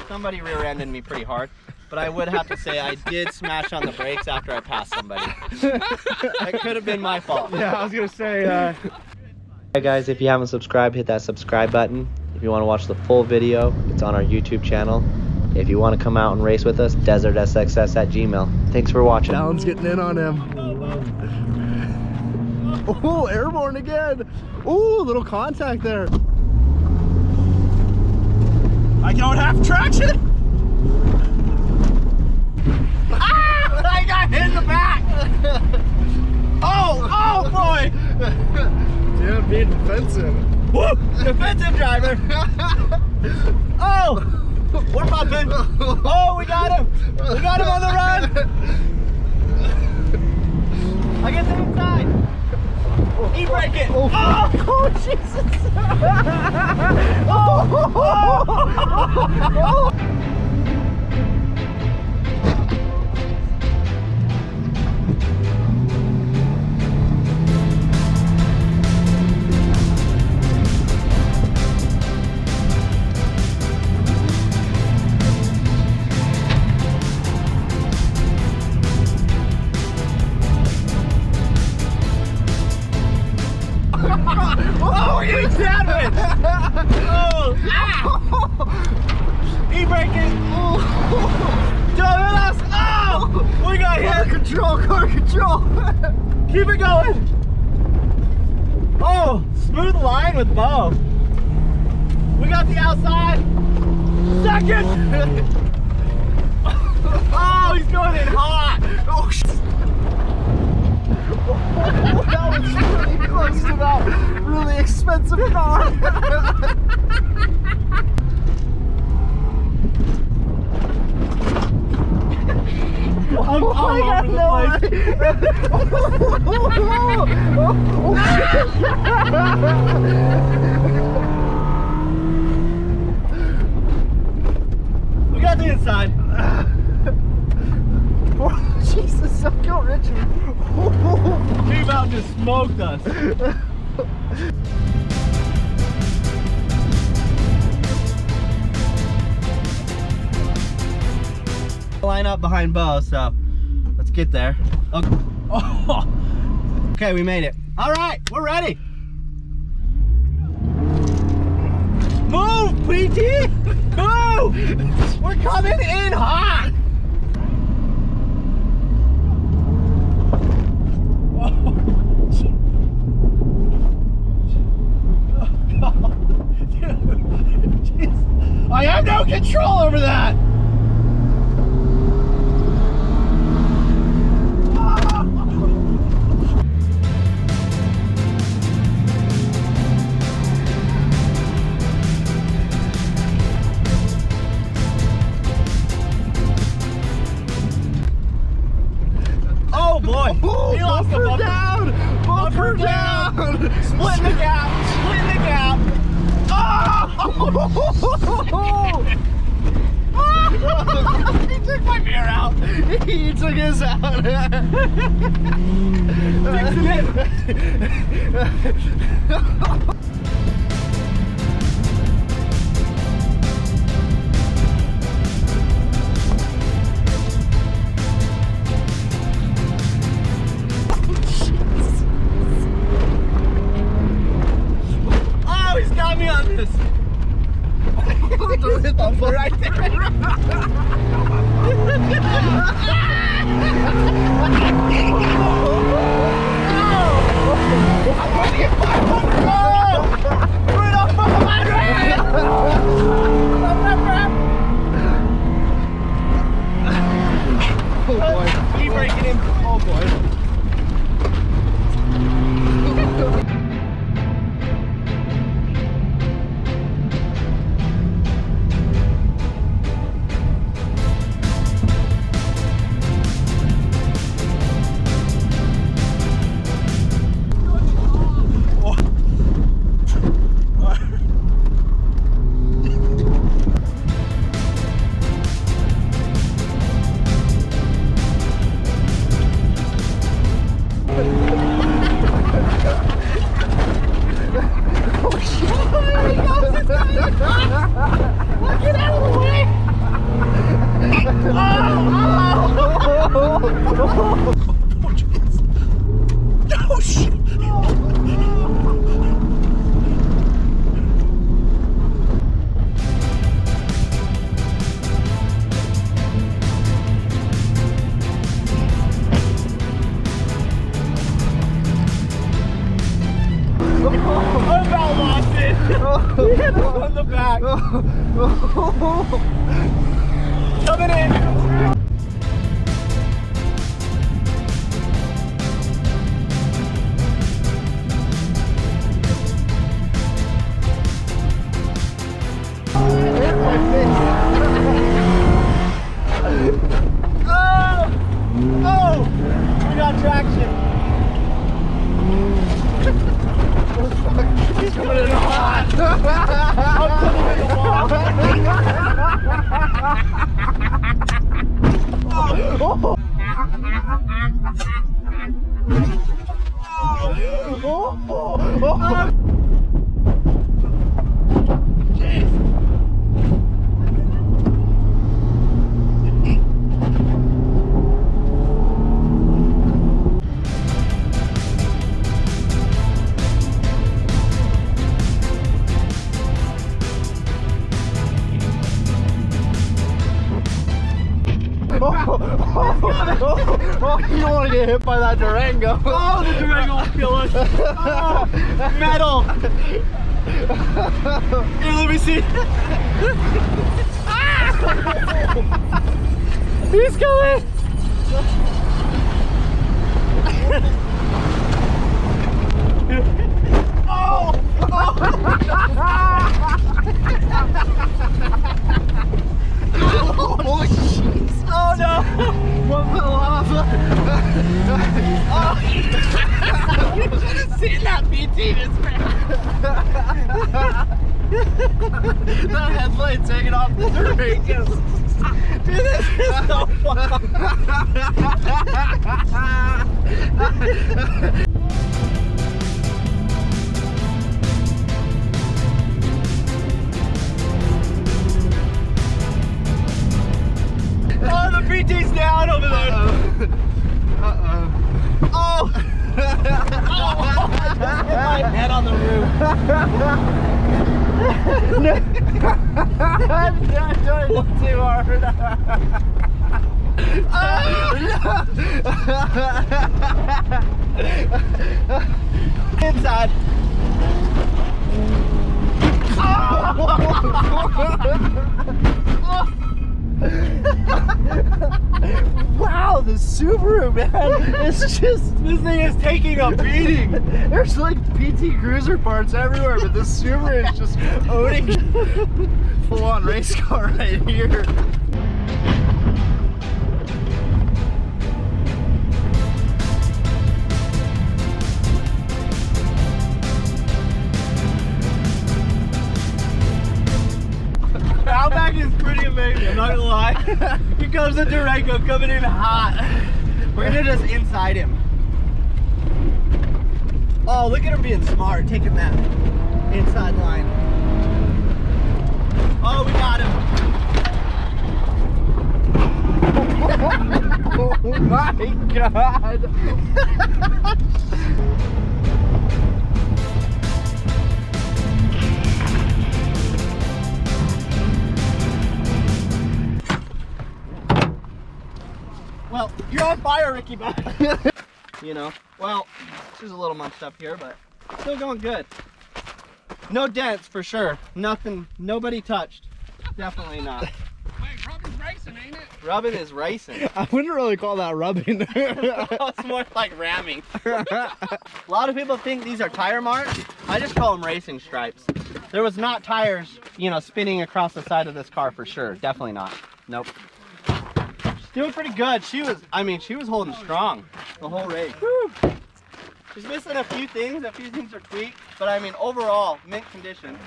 Somebody rear-ended me pretty hard, but I would have to say I did smash on the brakes after I passed somebody. That could have been my fault. Yeah, I was gonna say. Hey guys, if you haven't subscribed, hit that subscribe button. If you want to watch the full video, it's on our YouTube channel. If you want to come out and race with us, desertsxs@gmail.com. Thanks for watching. Dallin's getting in on him. Oh, airborne again. Oh, little contact there. I don't have traction! Ah! I got hit in the back! Oh boy! Dude, being defensive. Woo! Defensive driver! Oh! We're bumping! Oh, we got him! We got him on the run! I get the inside! E-brake it! Oh, Jesus! Oh, we're getting sandwiched! Oh! Ah! E-brake it! Oh! Don't oh! We got hit! Car control! Keep it going! Oh! Smooth line with Bo. We got the outside. Second! Oh, he's going in hot! Oh, that was really close to that really expensive car. I'm all over the place. We got the inside. Oh, Jesus, so go Richard. He about to smoked us. Line up behind Bo, so let's get there. Okay. Oh. Okay, we made it. All right, we're ready. Move, PT! Move! We're coming in hot! I have no control over that! Oh boy! He lost the bumper down! Bumper down! Splitting the gap! Splitting the gap! He took my mirror out. He took his out. Fixing it. Oh, he's got me on this. Don't hit the bumper right there. Oh boy. E-braking him. Oh boy. I about lost it. He hit us on the back. Coming in. Oh! We got traction. He's coming in hot. I'm coming in hot. Oh, you don't want to get hit by that Durango. Oh, the Durango will kill us. Oh, metal. Here, let me see. He's coming. Oh! Oh, jeez. Oh no! One fell off. Oh! You should have seen that PT just That headlight's hanging off the Durango. Dude, this is so fun. Oh, the PT's down over there. Uh-oh. Oh! Oh! I just hit my head on the roof. I'm trying to too hard. Inside. Wow, the Subaru, man. It's just, This thing is taking a beating. there's like PT Cruiser parts everywhere, but this Subaru is just owning full-on race car right here. Outback is pretty amazing, I'm not gonna lie. Here comes the Durango coming in hot. We're gonna just inside him. Oh, look at him being smart, taking that inside line. Oh, we got him. Oh my God. Well, you're on fire, Ricky, bud. You know, well, there's a little munched up here, but still going good. No dents for sure. Nothing, nobody touched. Definitely not. Wait, Rubbin's Racing, ain't it? Rubbin Is Racing. I wouldn't really call that rubbing. It's more like ramming. A lot of people think these are tire marks. I just call them racing stripes. There was not tires, you know, spinning across the side of this car for sure. Definitely not. Nope. Doing pretty good. She was holding strong the whole race. Woo. She's missing a few things are tweaked, but I mean, overall, mint condition.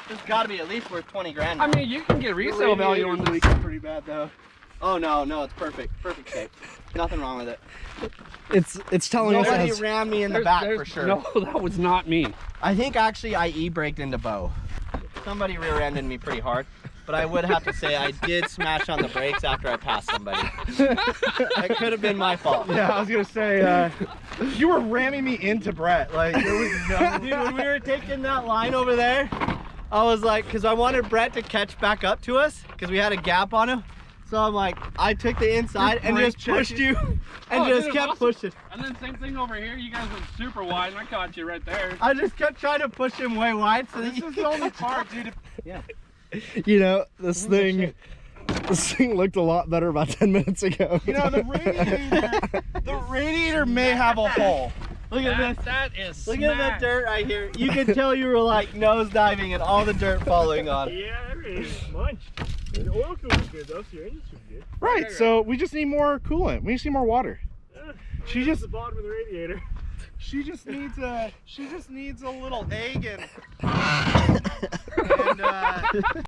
There's got to be at least worth 20 grand. I mean, you can get resale value on this. Pretty bad though. Oh no, it's perfect shape. Nothing wrong with it. It's telling us Nobody as rammed me in the back for sure. No, that was not me. I think actually I e-braked into Bo. Somebody rear-ended me pretty hard. But I would have to say I did smash on the brakes after I passed somebody. That could have been my fault. Yeah, I was gonna say you were ramming me into Brett. Like there was no. Dude, when we were taking that line over there, I was like, because I wanted Brett to catch back up to us, because we had a gap on him. So I'm like, I took the inside and just pushed you and just dude, kept awesome. pushing. And then same thing over here. You guys went super wide, and I caught you right there. I just kept trying to push him way wide. So This is the only part, dude. Yeah. You know, this thing looked a lot better about 10 minutes ago. You know, the radiator may have a hole. Look at this. That is Look at the dirt right here. You could tell you were like nose diving and all the dirt falling on. Yeah, it's munched. The oil cooler's good though, so your engine's good. Right, so we just need more coolant. We need to see more water. She just the bottom of the radiator. She just needs a little egg and